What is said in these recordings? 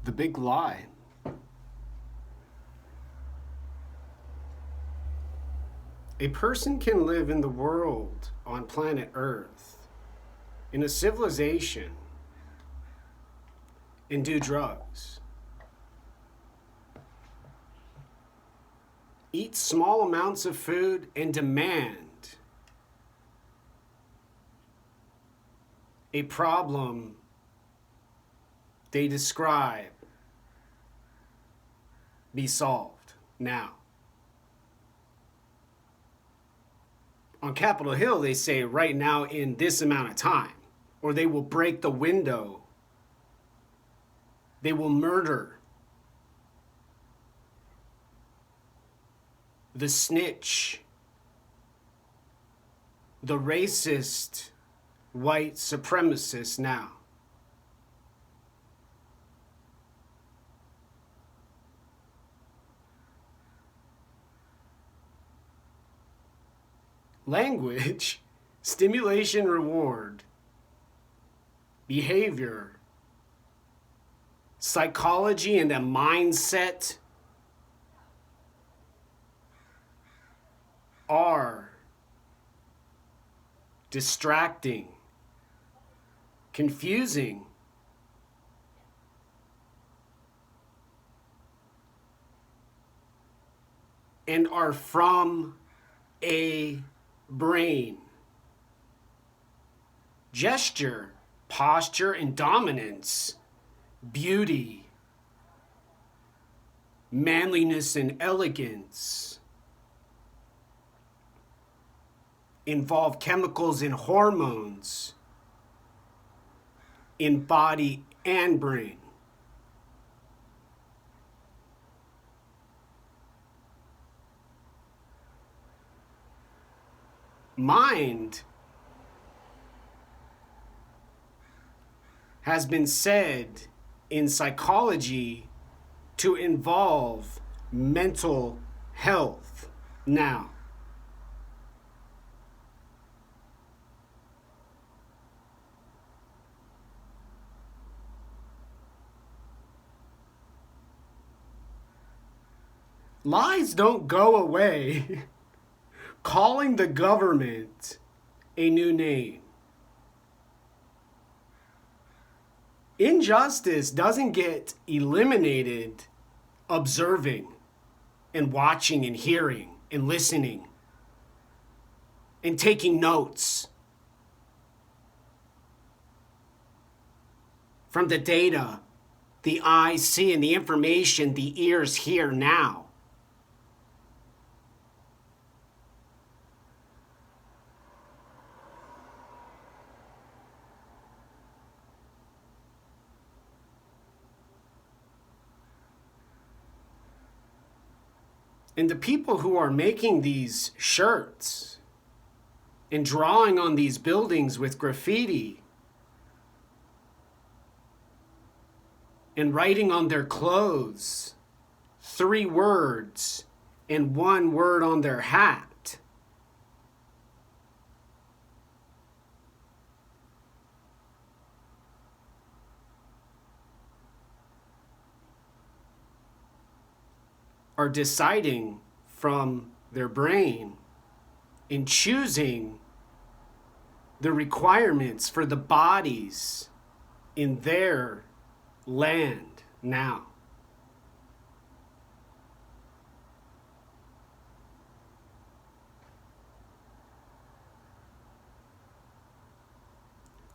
The big lie. A person can live in the world on planet Earth, in a civilization, and do drugs. Eat small amounts of food and demand a problem they describe be solved now. On Capitol Hill, they say right now in this amount of time, or they will break the window. They will murder the snitch, the racist white supremacist now. Language, stimulation, reward, behavior, psychology, and a mindset are distracting, confusing, and are from a brain. Gesture, posture, and dominance, beauty, manliness, and elegance involve chemicals and hormones in body and brain. Mind has been said in psychology to involve mental health now. Lies don't go away. Calling the government a new name. Injustice doesn't get eliminated observing and watching and hearing and listening and taking notes from the data the eyes see and the information the ears hear now. And the people who are making these shirts and drawing on these buildings with graffiti and writing on their clothes 3 words and 1 word on their hat are deciding from their brain and choosing the requirements for the bodies in their land now.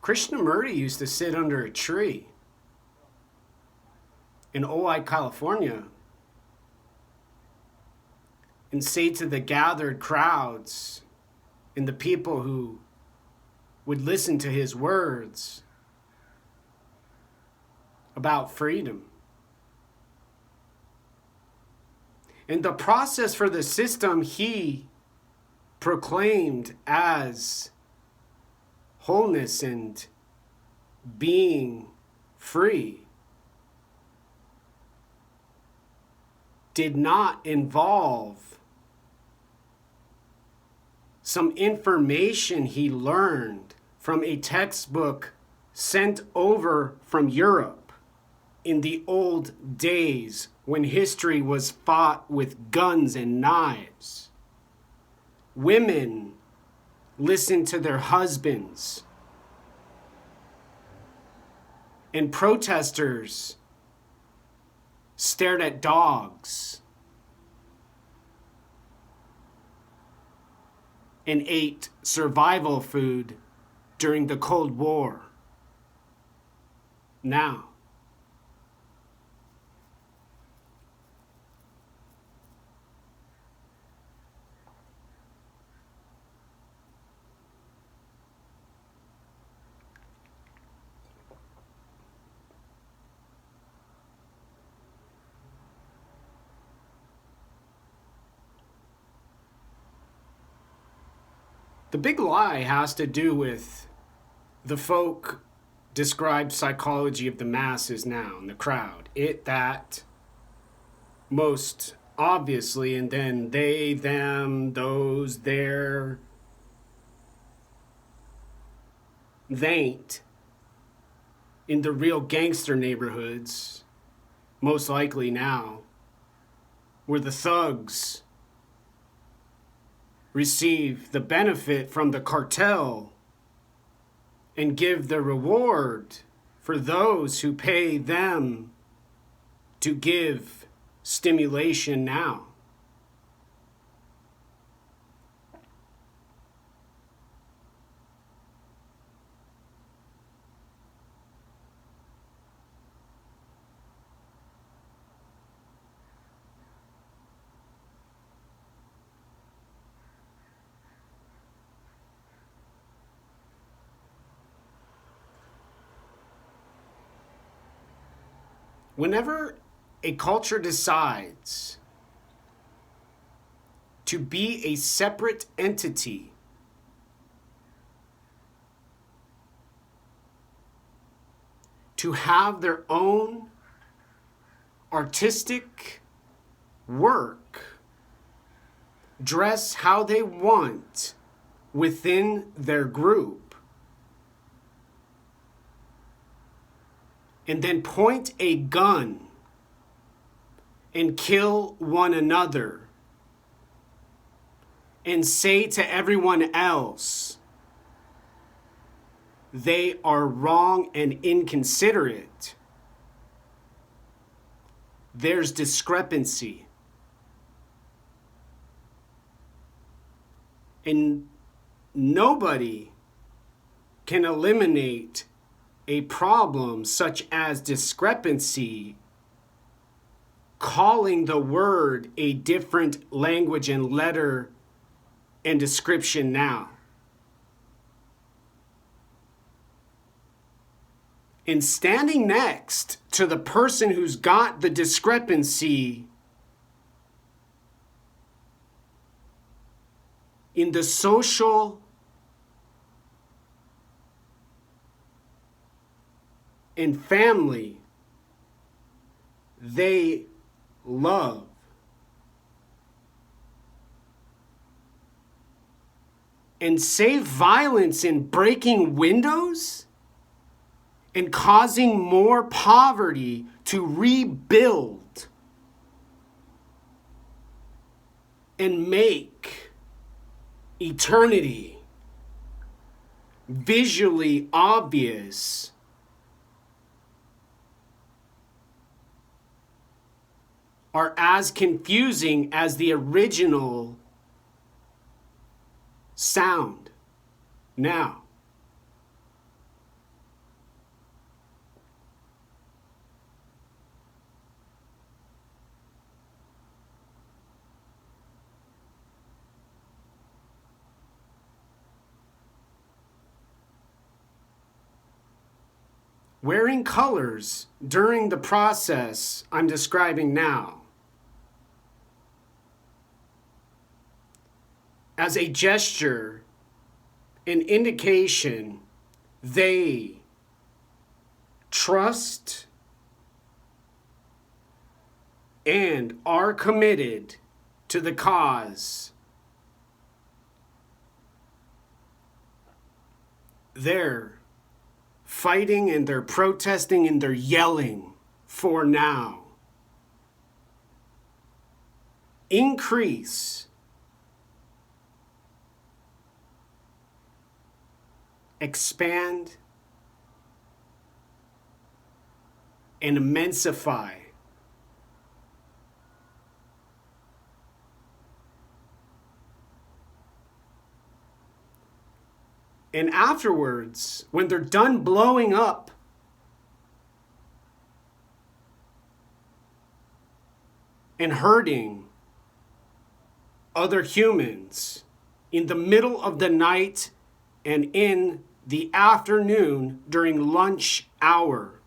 Krishnamurti used to sit under a tree in Ojai, California, and say to the gathered crowds and the people who would listen to his words about freedom. And the process for the system he proclaimed as wholeness and being free did not involve some information he learned from a textbook sent over from Europe in the old days when history was fought with guns and knives. Women listened to their husbands, and protesters stared at dogs and ate survival food during the Cold War. Now, the big lie has to do with the folk described psychology of the masses now in the crowd. It, that, most obviously, and then they, them, those, their, they'n't in the real gangster neighborhoods, most likely now, where the thugs receive the benefit from the cartel and give the reward for those who pay them to give stimulation now. Whenever a culture decides to be a separate entity, to have their own artistic work, dress how they want within their group, and then point a gun and kill one another and say to everyone else they are wrong and inconsiderate, there's discrepancy. And nobody can eliminate a problem such as discrepancy calling the word a different language and letter and description now. And standing next to the person who's got the discrepancy in the social and family they love, and say violence in breaking windows and causing more poverty to rebuild and make eternity visually obvious, are as confusing as the original sound now. Wearing colors during the process I'm describing now as a gesture, an indication they trust and are committed to the cause. They're fighting and they're protesting and they're yelling for now. Increase, expand, and immensify and afterwards, when they're done blowing up, and hurting other humans in the middle of the night and in the afternoon during lunch hour,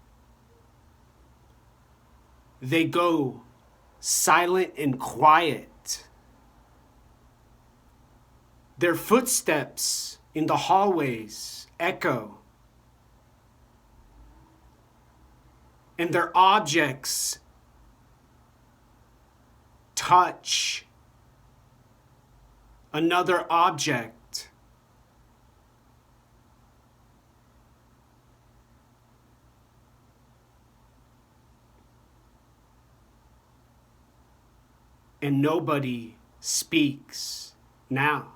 they go silent and quiet. Their footsteps in the hallways echo, and their objects touch another object. And nobody speaks now.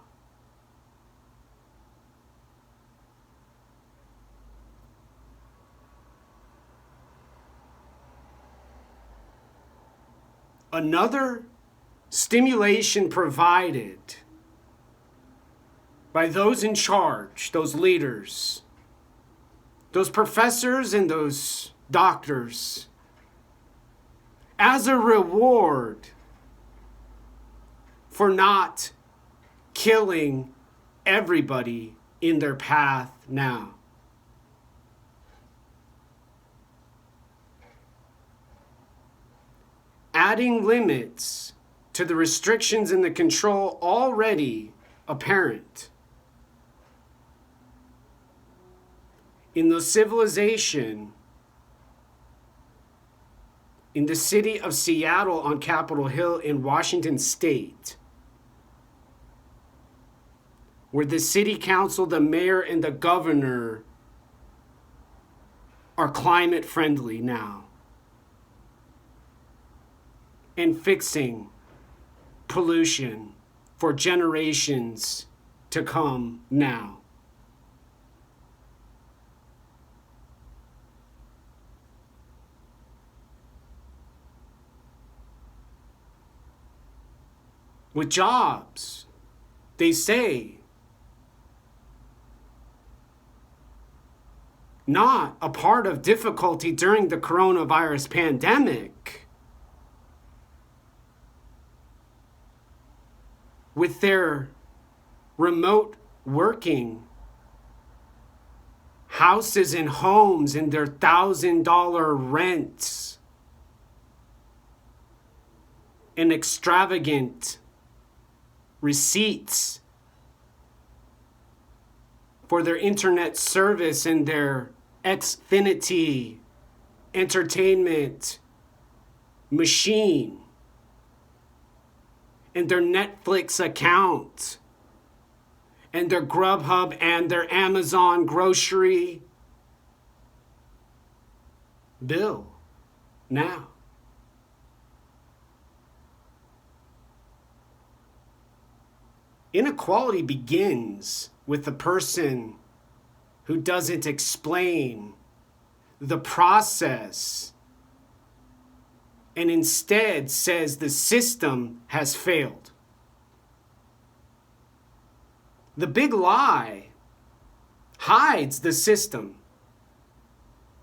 Another stimulation provided by those in charge, those leaders, those professors and those doctors, as a reward for not killing everybody in their path now. Adding limits to the restrictions and the control already apparent. In the civilization, in the city of Seattle on Capitol Hill in Washington State, where the city council, the mayor, and the governor are climate friendly now and fixing pollution for generations to come now. With jobs, they say, not a part of difficulty during the coronavirus pandemic. With their remote working, houses and homes and their $1,000 rents, and extravagant receipts for their internet service and their Xfinity entertainment machine and their Netflix account and their Grubhub and their Amazon grocery bill now. Inequality begins with the person who doesn't explain the process and instead says the system has failed. The big lie hides the system,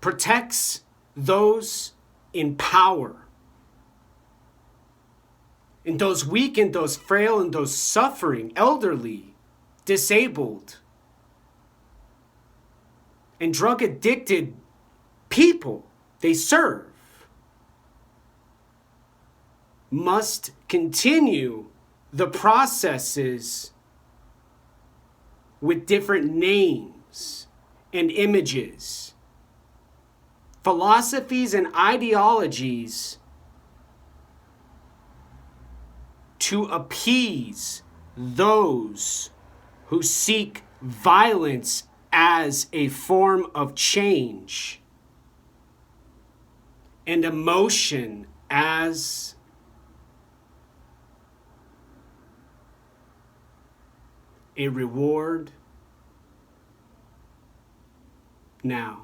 protects those in power, and those weak and those frail and those suffering, elderly, disabled, and drug addicted people they serve must continue the processes with different names and images, philosophies and ideologies to appease those who seek violence as a form of change and emotion as a reward now.